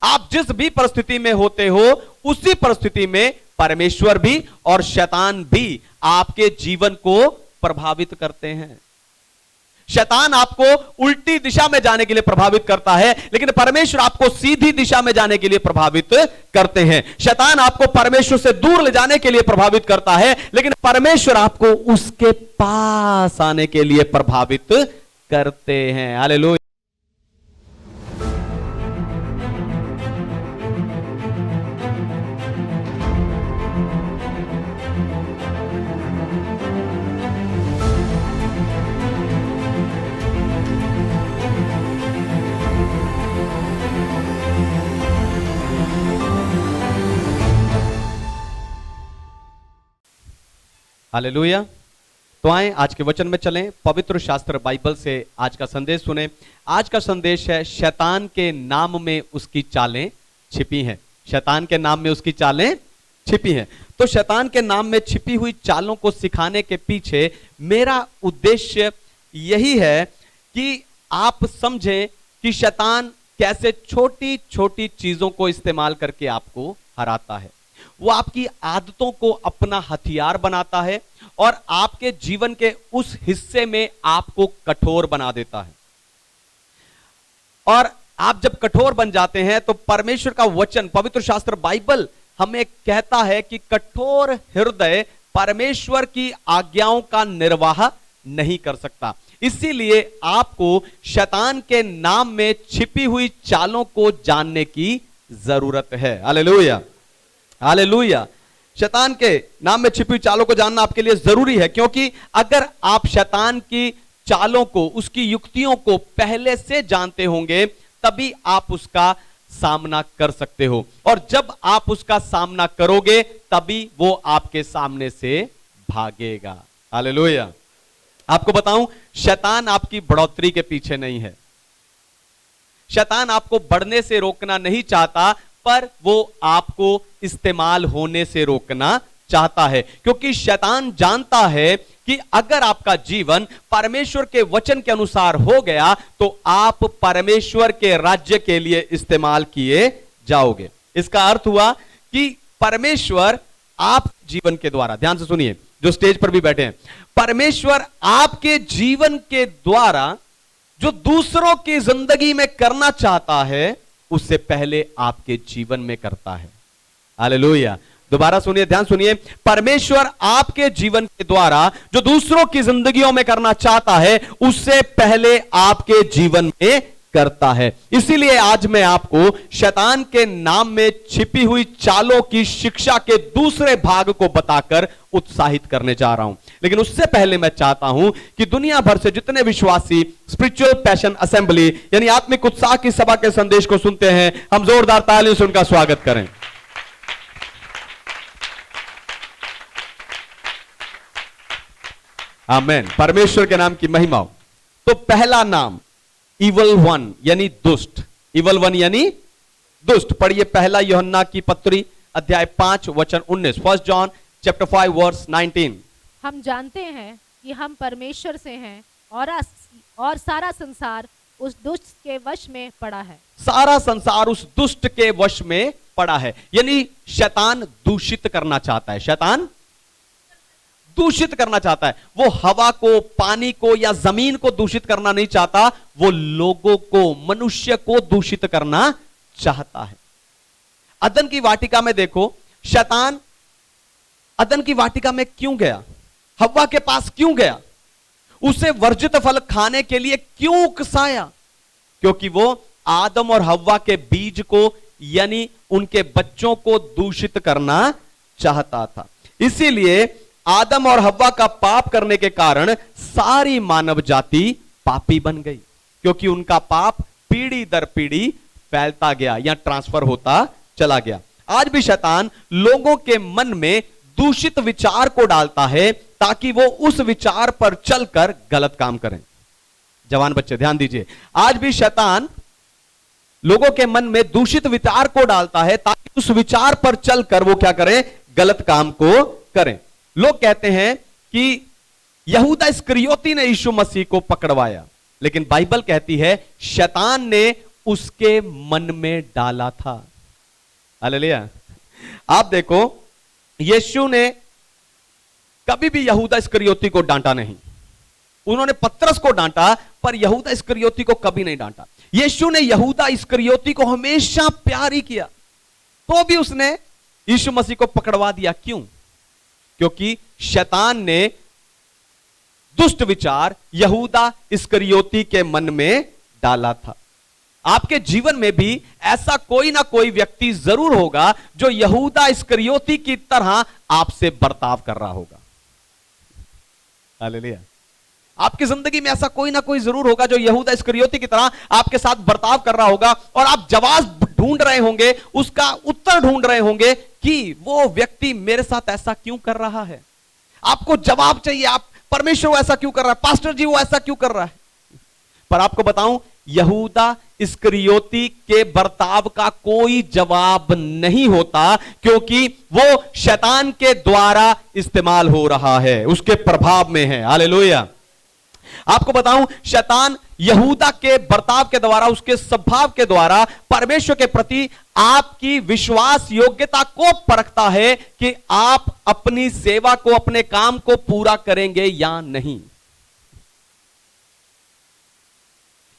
आप जिस भी परिस्थिति में होते हो, उसी परिस्थिति में परमेश्वर भी और शैतान भी आपके जीवन को प्रभावित करते हैं। शैतान आपको उल्टी दिशा में जाने के लिए प्रभावित करता है, लेकिन परमेश्वर आपको सीधी दिशा में जाने के लिए प्रभावित करते हैं। शैतान आपको परमेश्वर से दूर ले जाने के लिए प्रभावित करता है, लेकिन परमेश्वर आपको उसके पास आने के लिए प्रभावित करते हैं। हालेलुया। हालेलुया। तो आए आज के वचन में चलें, पवित्र शास्त्र बाइबल से आज का संदेश सुने। आज का संदेश है शैतान के नाम में उसकी चालें छिपी हैं। शैतान के नाम में उसकी चालें छिपी हैं। तो शैतान के नाम में छिपी हुई चालों को सिखाने के पीछे मेरा उद्देश्य यही है कि आप समझें कि शैतान कैसे छोटी छोटी चीजों को इस्तेमाल करके आपको हराता है। वो आपकी आदतों को अपना हथियार बनाता है और आपके जीवन के उस हिस्से में आपको कठोर बना देता है। और आप जब कठोर बन जाते हैं तो परमेश्वर का वचन, पवित्र शास्त्र बाइबल हमें कहता है कि कठोर हृदय परमेश्वर की आज्ञाओं का निर्वाह नहीं कर सकता। इसीलिए आपको शैतान के नाम में छिपी हुई चालों को जानने की जरूरत है। Hallelujah, hallelujah. शैतान के नाम में छिपी चालों को जानना आपके लिए जरूरी है, क्योंकि अगर आप शैतान की चालों को, उसकी युक्तियों को पहले से जानते होंगे, तभी आप उसका सामना कर सकते हो। और जब आप उसका सामना करोगे, तभी वो आपके सामने से भागेगा। हालेलुया। आपको बताऊं, शैतान आपकी बढ़ोतरी के पीछे नहीं है। शैतान आपको बढ़ने से रोकना नहीं चाहता, पर वो आपको इस्तेमाल होने से रोकना चाहता है, क्योंकि शैतान जानता है कि अगर आपका जीवन परमेश्वर के वचन के अनुसार हो गया तो आप परमेश्वर के राज्य के लिए इस्तेमाल किए जाओगे। इसका अर्थ हुआ कि परमेश्वर आप जीवन के द्वारा, ध्यान से सुनिए जो स्टेज पर भी बैठे हैं, परमेश्वर आपके जीवन के द्वारा जो दूसरों की जिंदगी में करना चाहता है, उससे पहले आपके जीवन में करता है। हालेलुया। दोबारा सुनिए, ध्यान सुनिए। परमेश्वर आपके जीवन के द्वारा जो दूसरों की जिंदगियों में करना चाहता है, उससे पहले आपके जीवन में करता है। इसीलिए आज मैं आपको शैतान के नाम में छिपी हुई चालों की शिक्षा के दूसरे भाग को बताकर उत्साहित करने जा रहा हूं। लेकिन उससे पहले मैं चाहता हूं कि दुनिया भर से जितने विश्वासी स्पिरिचुअल पैशन असेंबली यानी आत्मिक उत्साह की सभा के संदेश को सुनते हैं, हम जोरदार तालियों से उनका स्वागत करें। आमीन। परमेश्वर के नाम की महिमा हो। तो पहला नाम इवल वन यानी दुष्ट। इवल वन यानी दुष्ट। पढ़िए पहला यूहन्ना की पत्री अध्याय 5 वचन 19। First John chapter 5 verse 19। हम जानते हैं कि हम परमेश्वर से हैं और सारा संसार उस दुष्ट के वश में पड़ा है। सारा संसार उस दुष्ट के वश में पड़ा है, यानी शैतान दूषित करना चाहता है। शैतान दूषित करना चाहता है। वो हवा को, पानी को या जमीन को दूषित करना नहीं चाहता, वो लोगों को, मनुष्य को दूषित करना चाहता है। अदन की वाटिका में देखो, शैतान अदन की वाटिका में क्यों गया? हव्वा के पास क्यों गया? उसे वर्जित फल खाने के लिए क्यों उकसाया? क्योंकि वो आदम और हव्वा के बीज को यानी उनके बच्चों को दूषित करना चाहता था। इसीलिए आदम और हव्वा का पाप करने के कारण सारी मानव जाति पापी बन गई, क्योंकि उनका पाप पीढ़ी दर पीढ़ी फैलता गया या ट्रांसफर होता चला गया। आज भी शैतान लोगों के मन में दूषित विचार को डालता है ताकि वो उस विचार पर चलकर गलत काम करें। जवान बच्चे ध्यान दीजिए, आज भी शैतान लोगों के मन में दूषित विचार को डालता है ताकि उस विचार पर चलकर वो क्या करें? गलत काम को करें। लोग कहते हैं कि यहूदा इस्करियोती ने यीशु मसीह को पकड़वाया, लेकिन बाइबल कहती है शैतान ने उसके मन में डाला था। हालेलुया। आप देखो, यीशु ने कभी भी यहूदा इस्करियोती को डांटा नहीं। उन्होंने पतरस को डांटा, पर यहूदा इस्करियोती को कभी नहीं डांटा। यीशु ने यहूदा इस्करियोती को हमेशा प्यार ही किया, तो भी उसने यीशु मसीह को पकड़वा दिया। क्यों? क्योंकि शैतान ने दुष्ट विचार यहूदा इस्करियोती के मन में डाला था। आपके जीवन में भी ऐसा कोई ना कोई व्यक्ति जरूर होगा जो यहूदा इस्करियोती की तरह आपसे बर्ताव कर रहा होगा। हालेलुया। आपकी जिंदगी में ऐसा कोई ना कोई जरूर होगा जो यहूदा इस्करियोती की तरह आपके साथ बर्ताव कर रहा होगा, और आप जवाब ढूंढ रहे होंगे, उसका उत्तर ढूंढ रहे होंगे कि वो व्यक्ति मेरे साथ ऐसा क्यों कर रहा है। आपको जवाब चाहिए, आप परमेश्वर वो ऐसा क्यों कर रहा है, पास्टर जी वो ऐसा क्यों कर रहा है। पर आपको बताऊं, यहूदा इस्करियोती के बर्ताव का कोई जवाब नहीं होता, क्योंकि वो शैतान के द्वारा इस्तेमाल हो रहा है, उसके प्रभाव में है। हालेलुया। आपको बताऊं, शैतान यहूदा के बर्ताव के द्वारा, उसके स्वभाव के द्वारा परमेश्वर के प्रति आपकी विश्वास योग्यता को परखता है कि आप अपनी सेवा को, अपने काम को पूरा करेंगे या नहीं।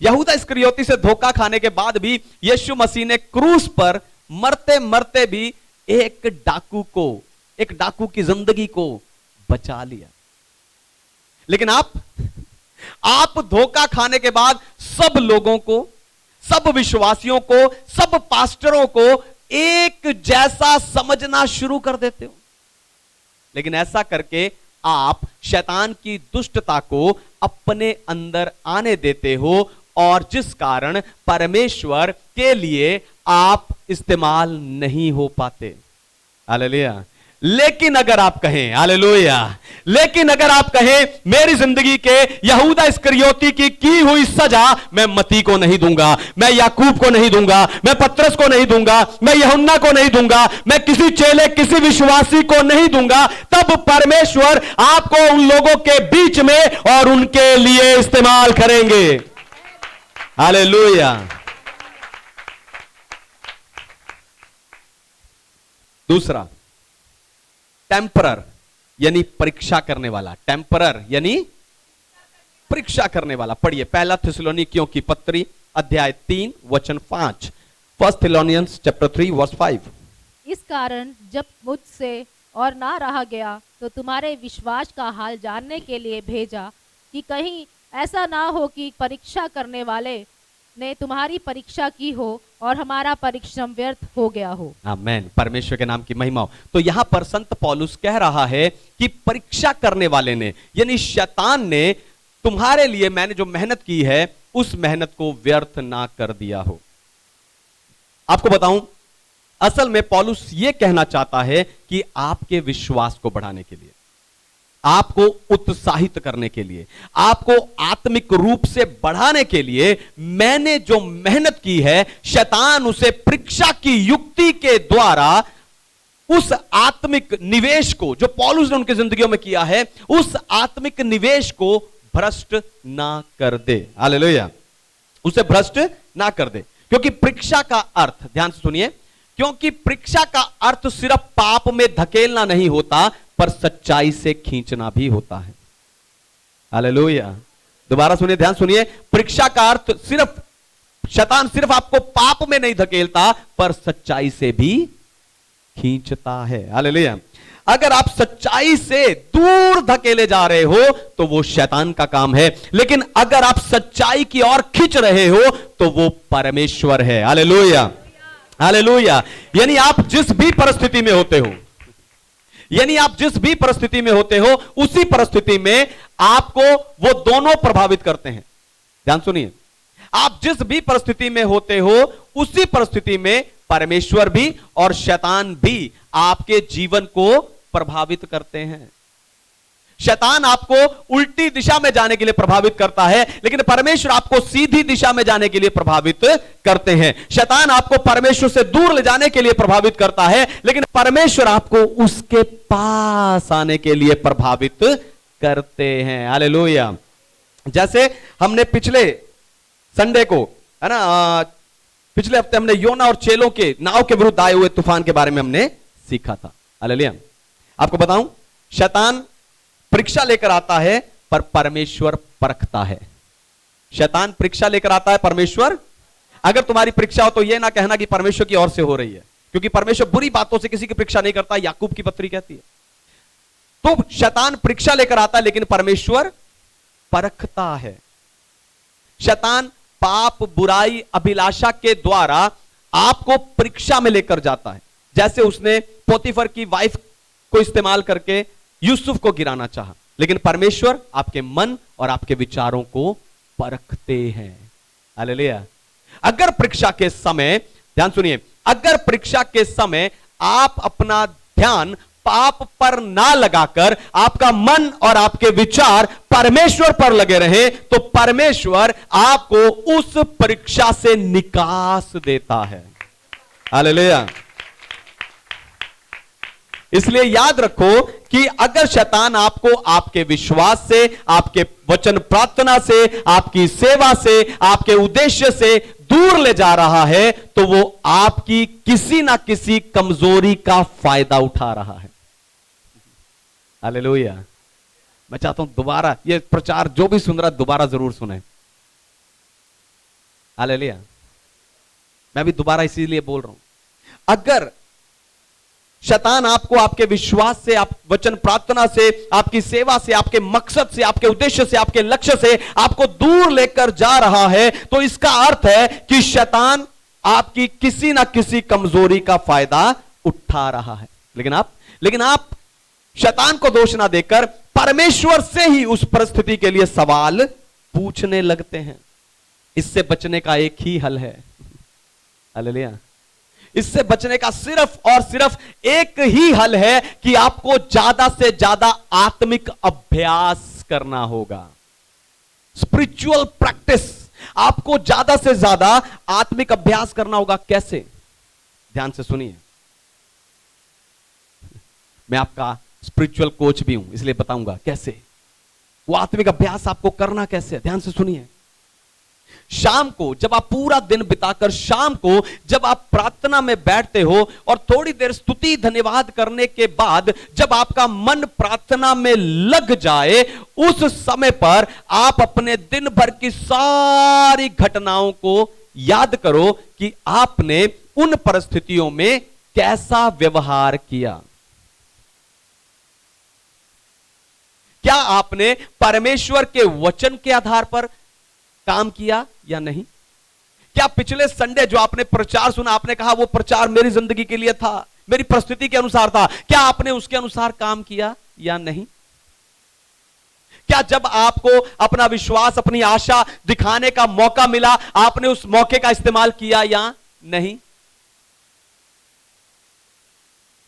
यहूदा इस्करियोती से धोखा खाने के बाद भी यीशु मसीह ने क्रूस पर मरते मरते भी एक डाकू की जिंदगी को बचा लिया। लेकिन आप धोखा खाने के बाद सब लोगों को, सब विश्वासियों को, सब पास्टरों को एक जैसा समझना शुरू कर देते हो। लेकिन ऐसा करके आप शैतान की दुष्टता को अपने अंदर आने देते हो, और जिस कारण परमेश्वर के लिए आप इस्तेमाल नहीं हो पाते। हालेलुया। लेकिन अगर आप कहें, हालेलुया, लेकिन अगर आप कहें मेरी जिंदगी के यहूदा इस्करियोती की हुई सजा मैं मती को नहीं दूंगा, मैं याकूब को नहीं दूंगा, मैं पतरस को नहीं दूंगा, मैं यूहन्ना को नहीं दूंगा, मैं किसी चेले, किसी विश्वासी को नहीं दूंगा, तब परमेश्वर आपको उन लोगों के बीच में और उनके लिए इस्तेमाल करेंगे। हालेलुया। दूसरा, टेम्परर यानी परीक्षा करने वाला। टेम्परर यानी परीक्षा करने वाला। पढ़िए पहला थिस्सलुनीकियों की पत्री अध्याय 3 वचन 5। First Thessalonians chapter 3 verse 5। इस कारण जब मुझसे और ना रहा गया तो तुम्हारे विश्वास का हाल जानने के लिए भेजा, कि कहीं ऐसा ना हो कि परीक्षा करने वाले ने तुम्हारी परीक्षा की हो और हमारा परिश्रम व्यर्थ हो गया हो। आमीन। परमेश्वर के नाम की महिमा हो। तो यहां पर संत पौलुस कह रहा है कि परीक्षा करने वाले ने, यानी शैतान ने तुम्हारे लिए मैंने जो मेहनत की है उस मेहनत को व्यर्थ ना कर दिया हो। आपको बताऊं, असल में पौलुस यह कहना चाहता है कि आपके विश्वास को बढ़ाने के लिए, आपको उत्साहित करने के लिए, आपको आत्मिक रूप से बढ़ाने के लिए मैंने जो मेहनत की है, शैतान उसे परीक्षा की युक्ति के द्वारा उस आत्मिक निवेश को जो पौलुस ने उनकी जिंदगियों में किया है, उस आत्मिक निवेश को भ्रष्ट ना कर दे। हालेलुया। उसे भ्रष्ट ना कर दे। क्योंकि परीक्षा का अर्थ, ध्यान से सुनिए, क्योंकि परीक्षा का अर्थ सिर्फ पाप में धकेलना नहीं होता, पर सच्चाई से खींचना भी होता है। हालेलुया। दोबारा सुनिए, ध्यान सुनिए। परीक्षा का अर्थ सिर्फ, शैतान सिर्फ आपको पाप में नहीं धकेलता, पर सच्चाई से भी खींचता है। हालेलुया। अगर आप सच्चाई से दूर धकेले जा रहे हो तो वो शैतान का काम है, लेकिन अगर आप सच्चाई की ओर खींच रहे हो तो वो परमेश्वर है। हालेलुया। हालेलुया। यानी आप जिस भी परिस्थिति में होते हो, यानी आप जिस भी परिस्थिति में होते हो, उसी परिस्थिति में आपको वो दोनों प्रभावित करते हैं। ध्यान सुनिए, आप जिस भी परिस्थिति में होते हो उसी परिस्थिति में परमेश्वर भी और शैतान भी आपके जीवन को प्रभावित करते हैं। शैतान आपको उल्टी दिशा में जाने के लिए प्रभावित करता है, लेकिन परमेश्वर आपको सीधी दिशा में जाने के लिए प्रभावित करते हैं। शैतान आपको परमेश्वर से दूर ले जाने के लिए प्रभावित करता है, लेकिन परमेश्वर आपको उसके पास आने के लिए प्रभावित करते हैं। हालेलुया। जैसे हमने पिछले संडे को, है ना, पिछले हफ्ते हमने योना और चेलों के नाव के विरुद्ध आए हुए तूफान के बारे में हमने सीखा था। हालेलुया। आपको बताऊं, शैतान परीक्षा लेकर आता है पर परमेश्वर परखता है। शैतान परीक्षा लेकर आता है, परमेश्वर। अगर तुम्हारी परीक्षा हो तो यह ना कहना कि परमेश्वर की ओर से हो रही है, क्योंकि परमेश्वर बुरी बातों से किसी की परीक्षा नहीं करता, याकूब की पत्री कहती है। तो शैतान परीक्षा लेकर आता है लेकिन परमेश्वर परखता है। शैतान पाप, बुराई, अभिलाषा के द्वारा आपको परीक्षा में लेकर जाता है। जैसे उसने पोतीफर की वाइफ को इस्तेमाल करके यूसुफ को गिराना चाहा, लेकिन परमेश्वर आपके मन और आपके विचारों को परखते हैं। हालेलुया। अगर परीक्षा के समय, ध्यान सुनिए, अगर परीक्षा के समय आप अपना ध्यान पाप पर ना लगाकर आपका मन और आपके विचार परमेश्वर पर लगे रहे, तो परमेश्वर आपको उस परीक्षा से निकास देता है। हालेलुया। इसलिए याद रखो कि अगर शैतान आपको आपके विश्वास से, आपके वचन प्रार्थना से, आपकी सेवा से, आपके उद्देश्य से दूर ले जा रहा है, तो वो आपकी किसी ना किसी कमजोरी का फायदा उठा रहा है। हालेलुया। मैं चाहता हूं दोबारा ये प्रचार जो भी सुन रहा दोबारा जरूर सुने। हालेलुया। मैं भी दोबारा इसीलिए बोल रहा हूं, अगर शैतान आपको आपके विश्वास से, आप वचन प्रार्थना से, आपकी सेवा से, आपके मकसद से, आपके उद्देश्य से, आपके लक्ष्य से आपको दूर लेकर जा रहा है, तो इसका अर्थ है कि शैतान आपकी किसी ना किसी कमजोरी का फायदा उठा रहा है। लेकिन आप शैतान को दोष ना देकर परमेश्वर से ही उस परिस्थिति के लिए सवाल पूछने लगते हैं। इससे बचने का एक ही हल है। हालेलुया। इससे बचने का सिर्फ और सिर्फ एक ही हल है कि आपको ज्यादा से ज्यादा आत्मिक अभ्यास करना होगा। स्पिरिचुअल प्रैक्टिस, आपको ज्यादा से ज्यादा आत्मिक अभ्यास करना होगा। कैसे? ध्यान से सुनिए, मैं आपका स्पिरिचुअल कोच भी हूं, इसलिए बताऊंगा कैसे। वो आत्मिक अभ्यास आपको करना कैसे है, ध्यान से सुनिए। शाम को जब आप पूरा दिन बिताकर शाम को जब आप प्रार्थना में बैठते हो और थोड़ी देर स्तुति धन्यवाद करने के बाद जब आपका मन प्रार्थना में लग जाए, उस समय पर आप अपने दिन भर की सारी घटनाओं को याद करो कि आपने उन परिस्थितियों में कैसा व्यवहार किया। क्या आपने परमेश्वर के वचन के आधार पर काम किया या नहीं? क्या पिछले संडे जो आपने प्रचार सुना, आपने कहा वो प्रचार मेरी जिंदगी के लिए था, मेरी परिस्थिति के अनुसार था, क्या आपने उसके अनुसार काम किया या नहीं? क्या जब आपको अपना विश्वास, अपनी आशा दिखाने का मौका मिला, आपने उस मौके का इस्तेमाल किया या नहीं?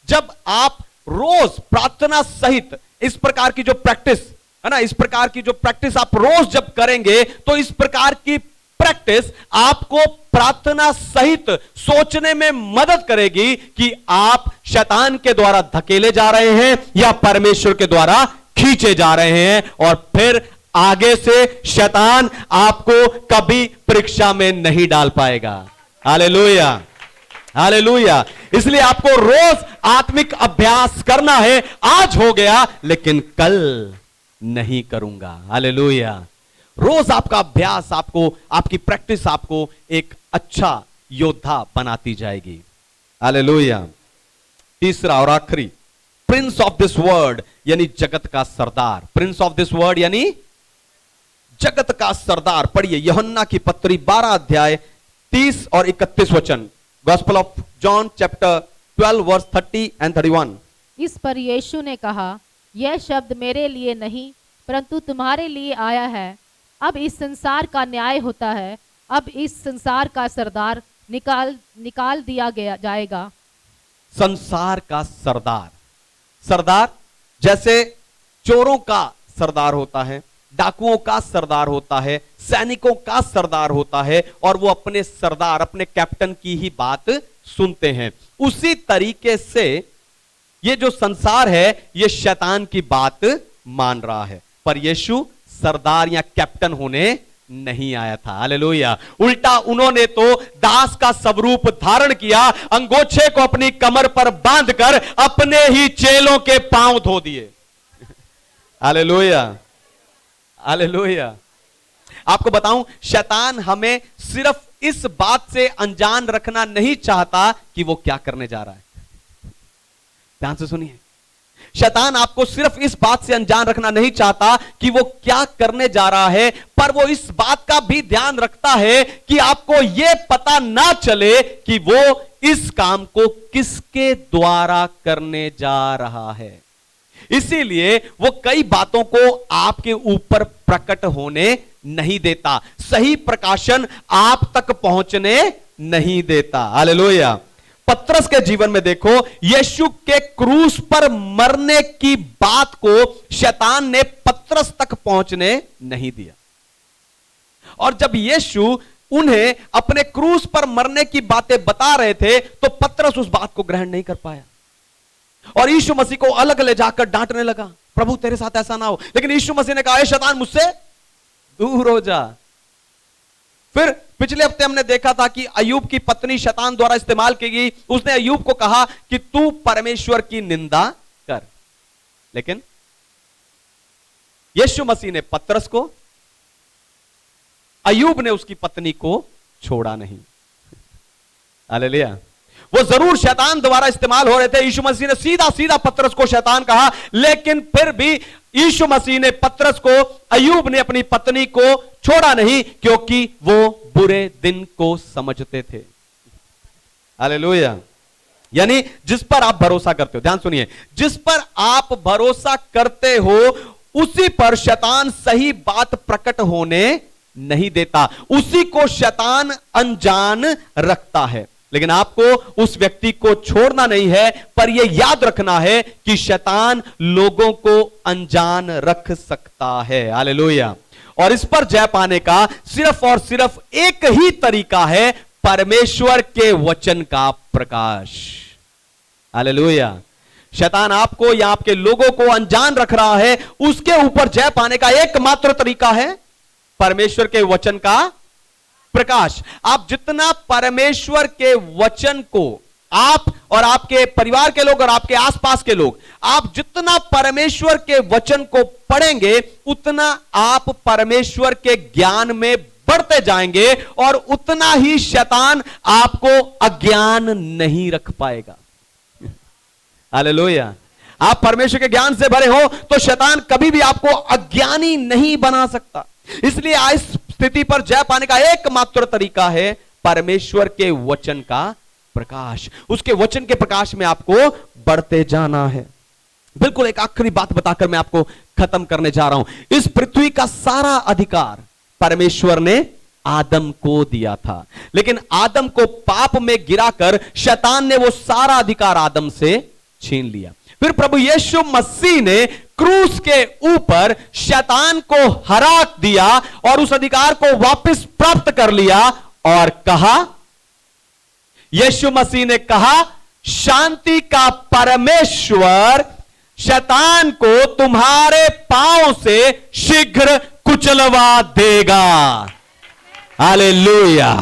जब आप रोज प्रार्थना सहित इस प्रकार की जो प्रैक्टिस है ना, इस प्रकार की जो प्रैक्टिस आप रोज जब करेंगे, तो इस प्रकार की प्रैक्टिस आपको प्रार्थना सहित सोचने में मदद करेगी कि आप शैतान के द्वारा धकेले जा रहे हैं या परमेश्वर के द्वारा खींचे जा रहे हैं, और फिर आगे से शैतान आपको कभी परीक्षा में नहीं डाल पाएगा। Hallelujah, hallelujah. इसलिए आपको रोज आत्मिक अभ्यास करना है। आज हो गया लेकिन कल नहीं करूंगा। हालेलुया। रोज आपका अभ्यास आपको, आपकी प्रैक्टिस आपको एक अच्छा योद्धा बनाती जाएगी। हालेलुया। तीसरा और आखिरी, प्रिंस ऑफ दिस वर्ल्ड यानी जगत का सरदार। प्रिंस ऑफ दिस वर्ल्ड यानी जगत का सरदार। पढ़िए यूहन्ना की पत्री 12 अध्याय 30 और 31 वचन। Gospel of John chapter 12 verse 30 and 31। इस पर यीशु ने कहा, यह शब्द मेरे लिए नहीं परंतु तुम्हारे लिए आया है। अब इस संसार का न्याय होता है। अब इस संसार का सरदार निकाल दिया जाएगा। संसार का सरदार। सरदार जैसे चोरों का सरदार होता है, डाकुओं का सरदार होता है, सैनिकों का सरदार होता है, और वो अपने सरदार, अपने कैप्टन की ही बात सुनते हैं। उसी तरीके से ये जो संसार है ये शैतान की बात मान रहा है, पर यीशु सरदार या कैप्टन होने नहीं आया था। हालेलुया। उल्टा उन्होंने तो दास का स्वरूप धारण किया, अंगोछे को अपनी कमर पर बांधकर अपने ही चेलों के पांव धो दिए। Hallelujah, hallelujah. आपको बताऊं, शैतान हमें सिर्फ इस बात से अनजान रखना नहीं चाहता कि वो क्या करने जा रहा है। ध्यान से सुनिए, शैतान आपको सिर्फ इस बात से अनजान रखना नहीं चाहता कि वो क्या करने जा रहा है, पर वो इस बात का भी ध्यान रखता है कि आपको यह पता ना चले कि वो इस काम को किसके द्वारा करने जा रहा है। इसीलिए वो कई बातों को आपके ऊपर प्रकट होने नहीं देता, सही प्रकाशन आप तक पहुंचने नहीं देता। हालेलुया। पतरस के जीवन में देखो, यीशु के क्रूस पर मरने की बात को शैतान ने पतरस तक पहुंचने नहीं दिया, और जब यीशु उन्हें अपने क्रूस पर मरने की बातें बता रहे थे तो पतरस उस बात को ग्रहण नहीं कर पाया और यीशु मसीह को अलग ले जाकर डांटने लगा, प्रभु तेरे साथ ऐसा ना हो। लेकिन यीशु मसीह ने कहा, ए शैतान मुझसे दूर हो जा। फिर पिछले हफ्ते हमने देखा था कि अय्यूब की पत्नी शैतान द्वारा इस्तेमाल की गई। उसने अय्यूब को कहा कि तू परमेश्वर की निंदा कर, लेकिन यीशु मसीह ने पतरस को, अय्यूब ने उसकी पत्नी को छोड़ा नहीं। हालेलुया। वो जरूर शैतान द्वारा इस्तेमाल हो रहे थे। यीशु मसीह ने सीधा सीधा पतरस को शैतान कहा, लेकिन फिर भी यीशु मसीह ने पतरस को, अय्यूब ने अपनी पत्नी को छोड़ा नहीं, क्योंकि वो बुरे दिन को समझते थे। हालेलुया। यानी जिस पर आप भरोसा करते हो, ध्यान सुनिए, जिस पर आप भरोसा करते हो उसी पर शैतान सही बात प्रकट होने नहीं देता, उसी को शैतान अनजान रखता है। लेकिन आपको उस व्यक्ति को छोड़ना नहीं है, पर यह याद रखना है कि शैतान लोगों को अनजान रख सकता है। हालेलुया। और इस पर जय पाने का सिर्फ और सिर्फ एक ही तरीका है, परमेश्वर के वचन का प्रकाश। हालेलुया। शैतान आपको या आपके लोगों को अनजान रख रहा है, उसके ऊपर जय पाने का एकमात्र तरीका है परमेश्वर के वचन का प्रकाश। आप जितना परमेश्वर के वचन को, आप और आपके परिवार के लोग और आपके आसपास के लोग, आप जितना परमेश्वर के वचन को पढ़ेंगे उतना आप परमेश्वर के ज्ञान में बढ़ते जाएंगे और उतना ही शैतान आपको अज्ञान नहीं रख पाएगा। हालेलुया। आप परमेश्वर के ज्ञान से भरे हो तो शैतान कभी भी आपको अज्ञानी नहीं बना सकता। इसलिए इस स्थिति पर जय पाने का एकमात्र तरीका है परमेश्वर के वचन का प्रकाश। उसके वचन के प्रकाश में आपको बढ़ते जाना है। बिल्कुल एक आखिरी बात बताकर मैं आपको खत्म करने जा रहा हूं। इस पृथ्वी का सारा अधिकार परमेश्वर ने आदम को दिया था, लेकिन आदम को पाप में गिराकर शैतान ने वो सारा अधिकार आदम से छीन लिया। फिर प्रभु यीशु मसीह ने क्रूस के ऊपर शैतान को हरा दिया और उस अधिकार को वापस प्राप्त कर लिया और कहा, यीशु मसीह ने कहा, शांति का परमेश्वर शैतान को तुम्हारे पांव से शीघ्र कुचलवा देगा। हालेलुया।